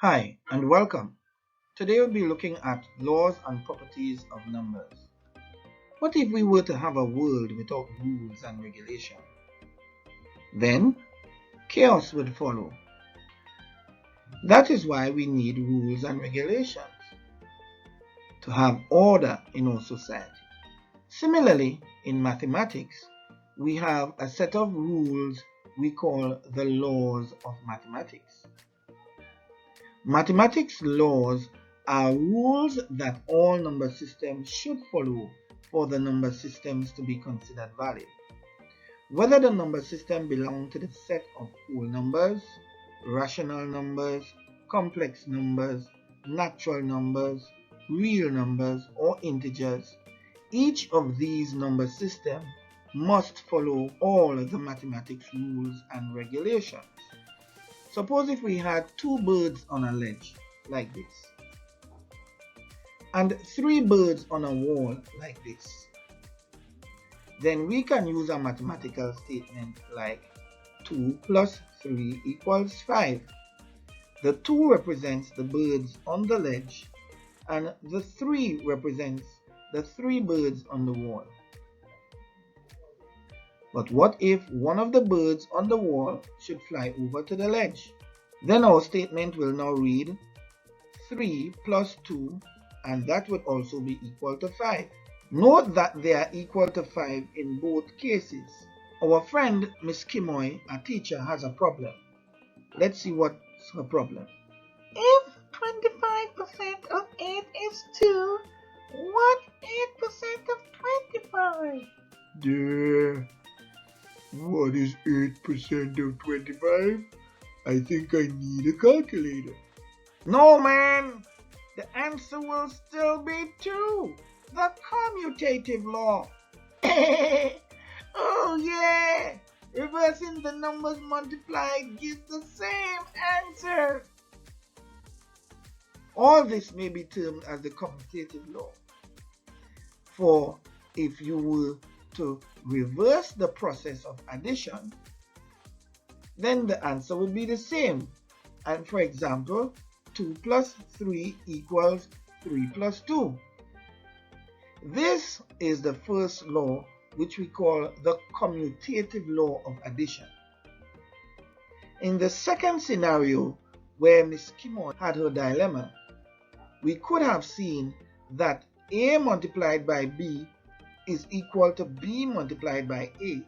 Hi and welcome. Today we'll be looking at laws and properties of numbers. What if we were to have a world without rules and regulation? Then chaos would follow. That is why we need rules and regulations to have order in our society. Similarly, in mathematics, we have a set of rules we call the laws of mathematics. Mathematics laws are rules that all number systems should follow for the number systems to be considered valid. Whether the number system belongs to the set of whole numbers, rational numbers, complex numbers, natural numbers, real numbers, or integers, each of these number systems must follow all the mathematics rules and regulations. Suppose if we had two birds on a ledge like this and three birds on a wall like this, then we can use a mathematical statement like 2 plus 3 equals 5. The 2 represents the birds on the ledge and the 3 represents the 3 birds on the wall. But what if one of the birds on the wall should fly over to the ledge? Then our statement will now read 3 plus 2, and that would also be equal to 5. Note that they are equal to 5 in both cases. Our friend Miss Kimoy, a teacher, has a problem. Let's see what's her problem. If 25% of 8 is 2, what 8% of 25? There. What is 8% of 25? I think I need a calculator. No, man! The answer will still be 2. The commutative law. Oh yeah! Reversing the numbers multiplied gives the same answer. All this may be termed as the commutative law. For if you were to reverse the process of addition, then the answer would be the same. And for example, 2 plus 3 equals 3 plus 2. This is the first law, which we call the commutative law of addition. In the second scenario, where Miss Kimoy had her dilemma, we could have seen that A multiplied by B is equal to B multiplied by A.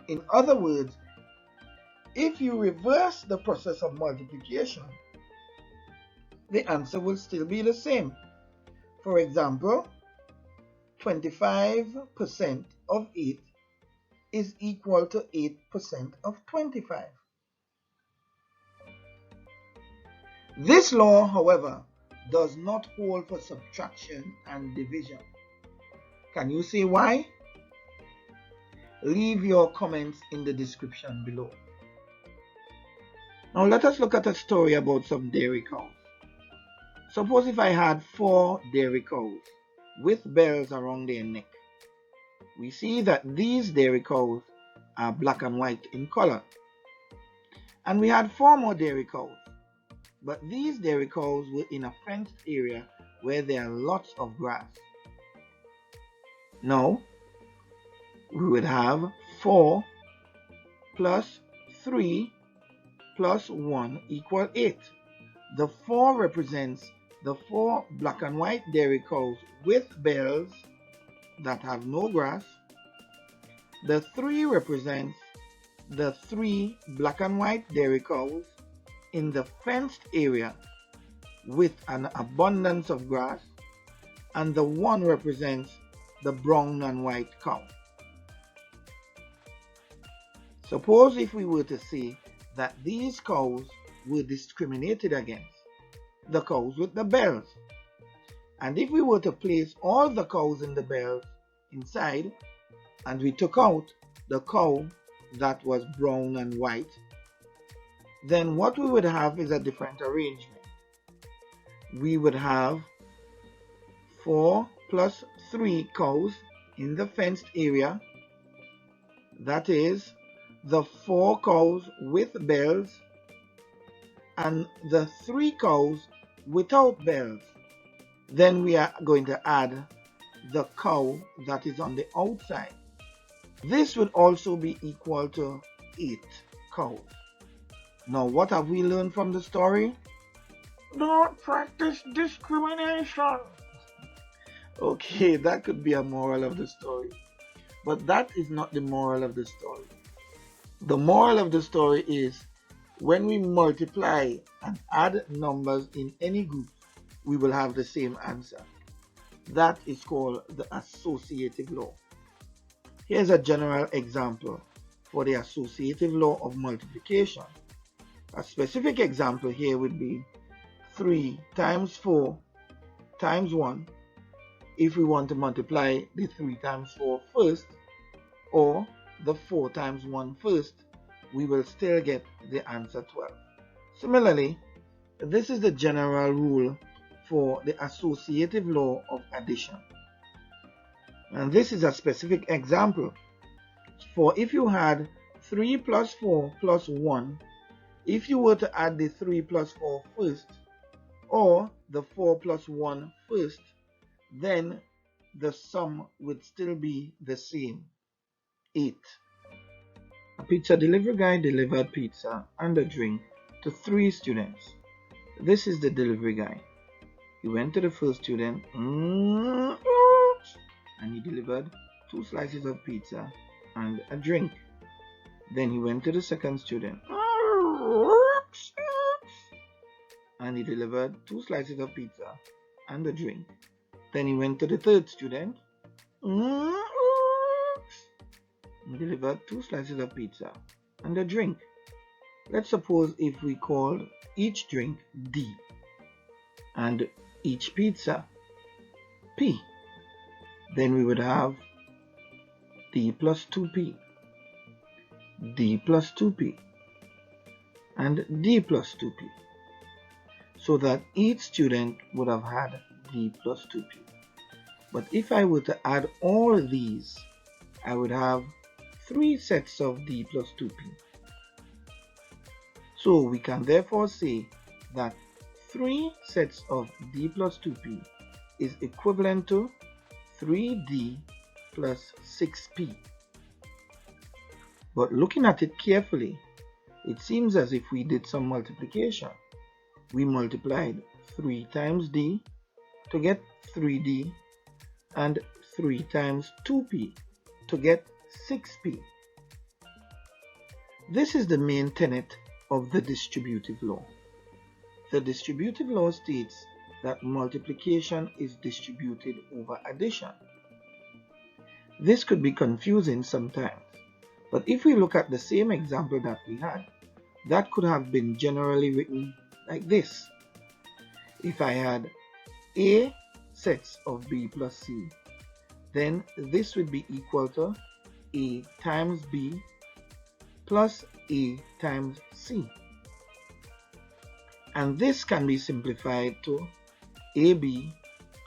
In other words, if you reverse the process of multiplication, the answer will still be the same. For example, 25% of 8 is equal to 8% of 25. This law, however, does not hold for subtraction and division. Can you say why? Leave your comments in the description below. Now let us look at a story about some dairy cows. Suppose if I had 4 dairy cows with bells around their neck. We see that these dairy cows are black and white in color. And we had 4 more dairy cows. But these dairy cows were in a fenced area where there are lots of grass. Now, we would have 4 plus 3 plus 1 equal 8. The 4 represents the 4 black and white dairy cows with bells that have no grass. The 3 represents the 3 black and white dairy cows in the fenced area with an abundance of grass, and the 1 represents the brown and white cow. Suppose if we were to say that these cows were discriminated against, the cows with the bells, and if we were to place all the cows in the bells inside and we took out the cow that was brown and white, then what we would have is a different arrangement. We would have 4 plus 3 cows in the fenced area, that is the 4 cows with bells and the 3 cows without bells. Then we are going to add the cow that is on the outside. This would also be equal to 8 cows. Now what have we learned from the story? Don't practice discrimination. Okay, that could be a moral of the story. But that is not the moral of the story. The moral of the story is when we multiply and add numbers in any group, we will have the same answer. That is called the associative law. Here's a general example for the associative law of multiplication. A specific example here would be 3 times 4 times 1 if we want to multiply the 3 times 4 first, or the 4 times 1 first, we will still get the answer 12. Similarly, this is the general rule for the associative law of addition. And this is a specific example. For if you had 3 plus 4 plus 1, if you were to add the 3 plus 4 first, or the 4 plus 1 first, then the sum would still be the same, 8. A pizza delivery guy delivered pizza and a drink to 3 students. This is the delivery guy. He went to the first student and he delivered 2 slices of pizza and a drink. Then he went to the second student and he delivered 2 slices of pizza and a drink. Then he went to the third student and delivered 2 slices of pizza and a drink. Let's suppose if we called each drink D and each pizza P, then we would have D plus 2P, D plus 2P, and D plus 2P, so that each student would have had D plus 2P. But if I were to add all these, I would have 3 sets of D plus 2P. So we can therefore say that 3 sets of D plus 2P is equivalent to 3D plus 6P. But looking at it carefully, it seems as if we did some multiplication. We multiplied 3 times D to get 3D and 3 times 2P to get 6P. This is the main tenet of the distributive law. The distributive law states that multiplication is distributed over addition. This could be confusing sometimes, but if we look at the same example that we had, that could have been generally written like this. If I had A sets of B plus C, then this would be equal to A times B plus A times C. And this can be simplified to AB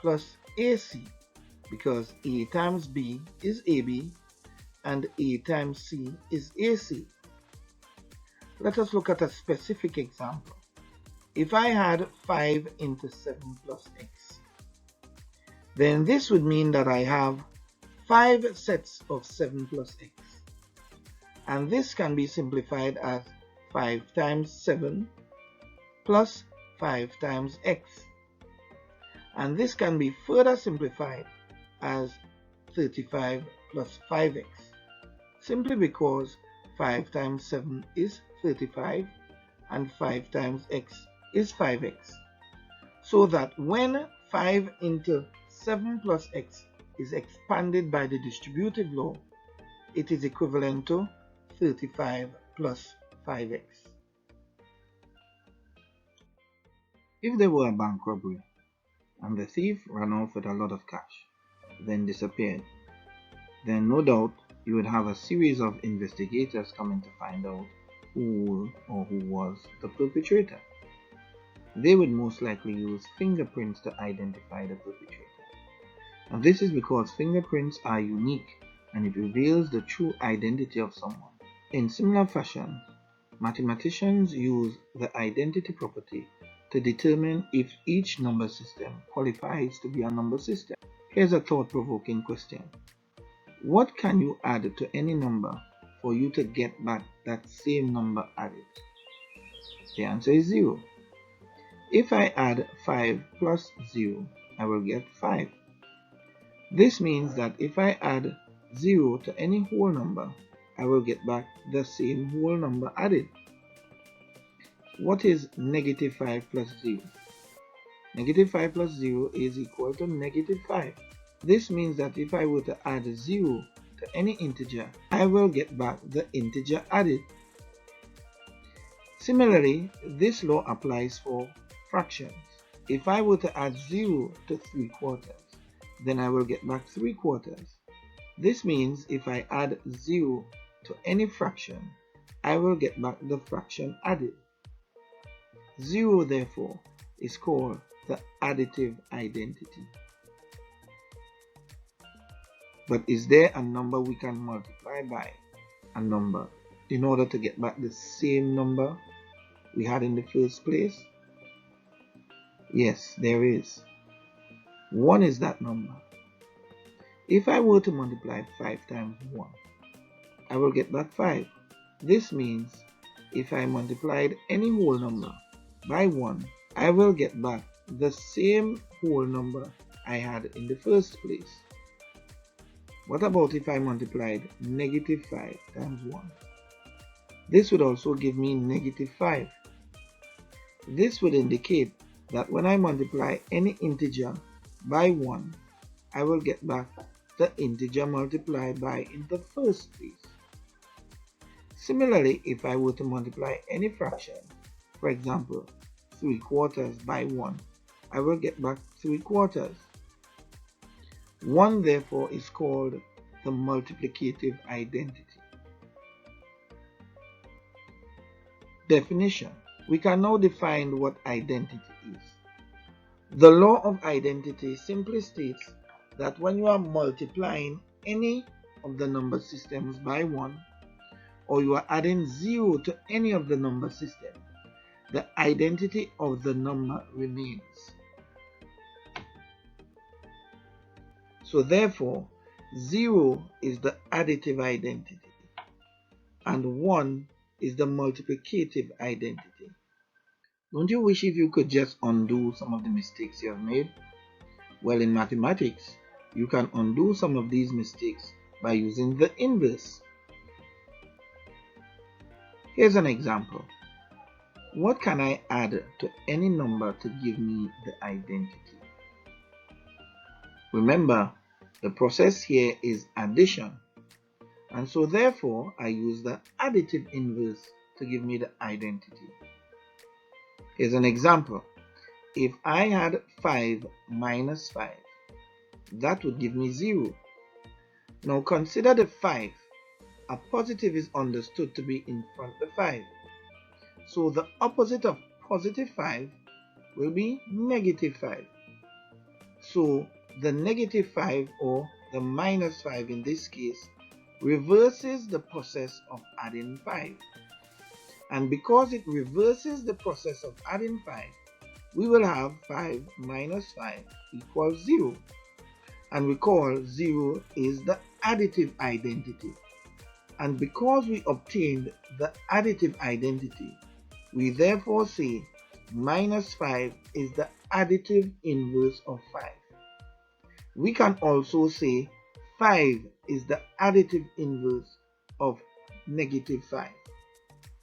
plus AC, because A times B is AB and A times C is AC. Let us look at a specific example. If I had 5 into 7 plus x, then this would mean that I have 5 sets of 7 plus x. And this can be simplified as 5 times 7 plus 5 times x. And this can be further simplified as 35 plus 5x, simply because 5 times 7 is 35 and 5 times x is 5x. So that when 5 into 7 plus x is expanded by the distributive law, it is equivalent to 35 plus 5x. If there were a bank robbery and the thief ran off with a lot of cash, then disappeared, then no doubt you would have a series of investigators coming to find out who was the perpetrator. They would most likely use fingerprints to identify the perpetrator. And this is because fingerprints are unique and it reveals the true identity of someone. In similar fashion, Mathematicians use the identity property to determine if each number system qualifies to be a number system. Here's a thought-provoking question. What can you add to any number for you to get back that same number added? The answer is 0. If I add 5 plus 0, I will get 5. This means that if I add 0 to any whole number, I will get back the same whole number added. What is negative 5 plus 0? Negative 5 plus 0 is equal to negative 5. This means that if I were to add 0 to any integer, I will get back the integer added. Similarly, this law applies for fractions. If I were to add 0 to 3/4, then I will get back 3/4. This means if I add 0 to any fraction, I will get back the fraction added. 0 therefore is called the additive identity. But is there a number we can multiply by a number in order to get back the same number we had in the first place? Yes, there is. 1 is that number. If I were to multiply 5 times 1, I will get back 5. This means if I multiplied any whole number by 1, I will get back the same whole number I had in the first place. What about if I multiplied negative 5 times 1? This would also give me negative 5. This would indicate that when I multiply any integer by 1, I will get back the integer multiplied by in the first place. Similarly, if I were to multiply any fraction, for example 3/4 by 1, I will get back 3/4. 1 therefore is called the multiplicative identity. Definition. We can now define what identity is. The law of identity simply states that when you are multiplying any of the number systems by 1, or you are adding 0 to any of the number systems, the identity of the number remains. So therefore, 0 is the additive identity and 1 is the multiplicative identity. Don't you wish if you could just undo some of the mistakes you have made? Well, in mathematics, you can undo some of these mistakes by using the inverse. Here's an example. What can I add to any number to give me the identity? Remember, the process here is addition, and so therefore I use the additive inverse to give me the identity. Here's an example. If I had 5 minus 5, that would give me 0. Now consider the 5. A positive is understood to be in front of the 5. So the opposite of positive 5 will be negative 5. So the negative 5, or the minus 5 in this case, reverses the process of adding 5. And because it reverses the process of adding 5, we will have 5 minus 5 equals 0. And recall 0 is the additive identity. And because we obtained the additive identity, we therefore say minus 5 is the additive inverse of 5. We can also say 5 is the additive inverse of negative 5.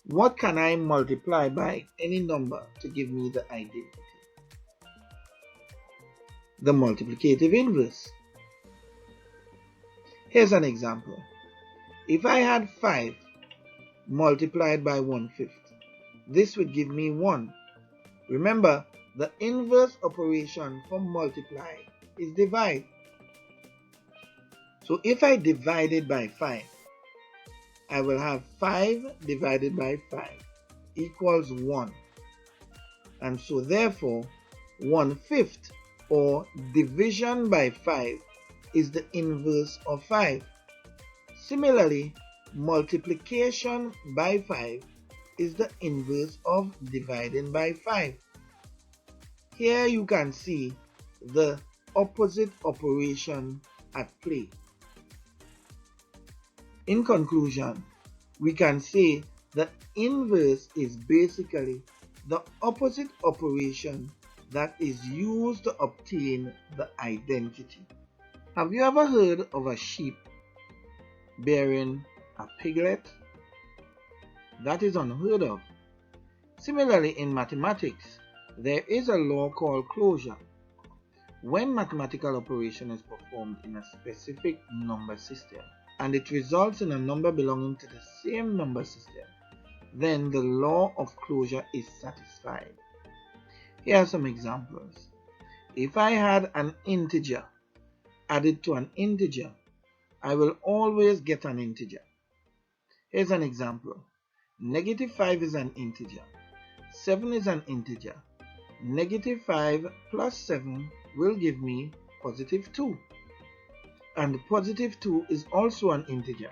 What can I multiply by any number to give me the identity? The multiplicative inverse. Here's an example. If I had 5 multiplied by 1/5, this would give me 1. Remember, the inverse operation for multiply is divide. So if I divide it by 5, I will have 5 divided by 5 equals 1. And so therefore, 1/5, or division by 5, is the inverse of 5. Similarly, multiplication by 5 is the inverse of dividing by 5. Here you can see the opposite operation at play. In conclusion, we can say the inverse is basically the opposite operation that is used to obtain the identity. Have you ever heard of a sheep bearing a piglet? That is unheard of. Similarly, in mathematics, there is a law called closure. When mathematical operation is performed in a specific number system and it results in a number belonging to the same number system, then the law of closure is satisfied. Here are some examples. If I had an integer added to an integer, I will always get an integer. Here's an example. -5 is an integer. 7 is an integer. -5 plus 7 will give me +2. And +2 is also an integer.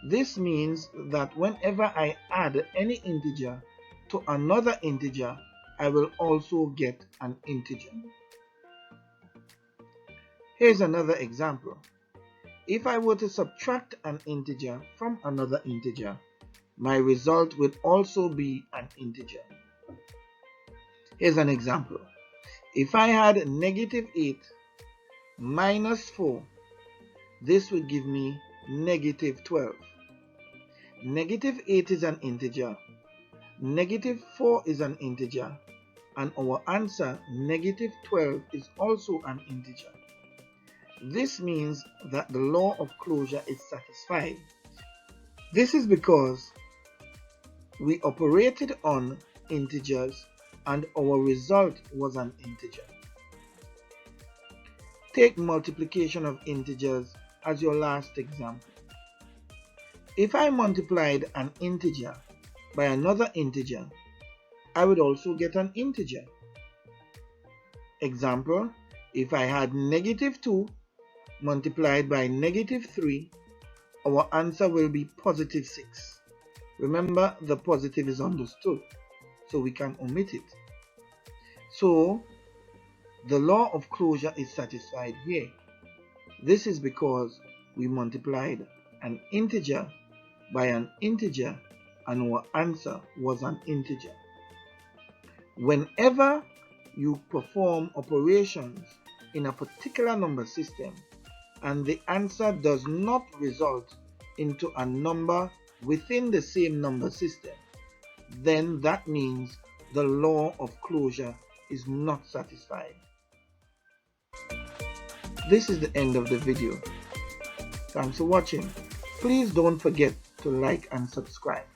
This means that whenever I add any integer to another integer, I will also get an integer. Here's another example. If I were to subtract an integer from another integer, my result would also be an integer. Here's an example. If I had -8 minus 4, this would give me -12. -8 is an integer, -4 is an integer, and our answer -12 is also an integer. This means that the law of closure is satisfied. This is because we operated on integers and our result was an integer. Take multiplication of integers as your last example. If I multiplied an integer by another integer, I would also get an integer. Example, if I had -2 multiplied by -3, our answer will be +6. Remember, the positive is understood, so we can omit it. So, the law of closure is satisfied here. This is because we multiplied an integer by an integer and our answer was an integer. Whenever you perform operations in a particular number system and the answer does not result into a number within the same number system, then that means the law of closure is not satisfied. This is the end of the video. Thanks for watching. Please don't forget to like and subscribe.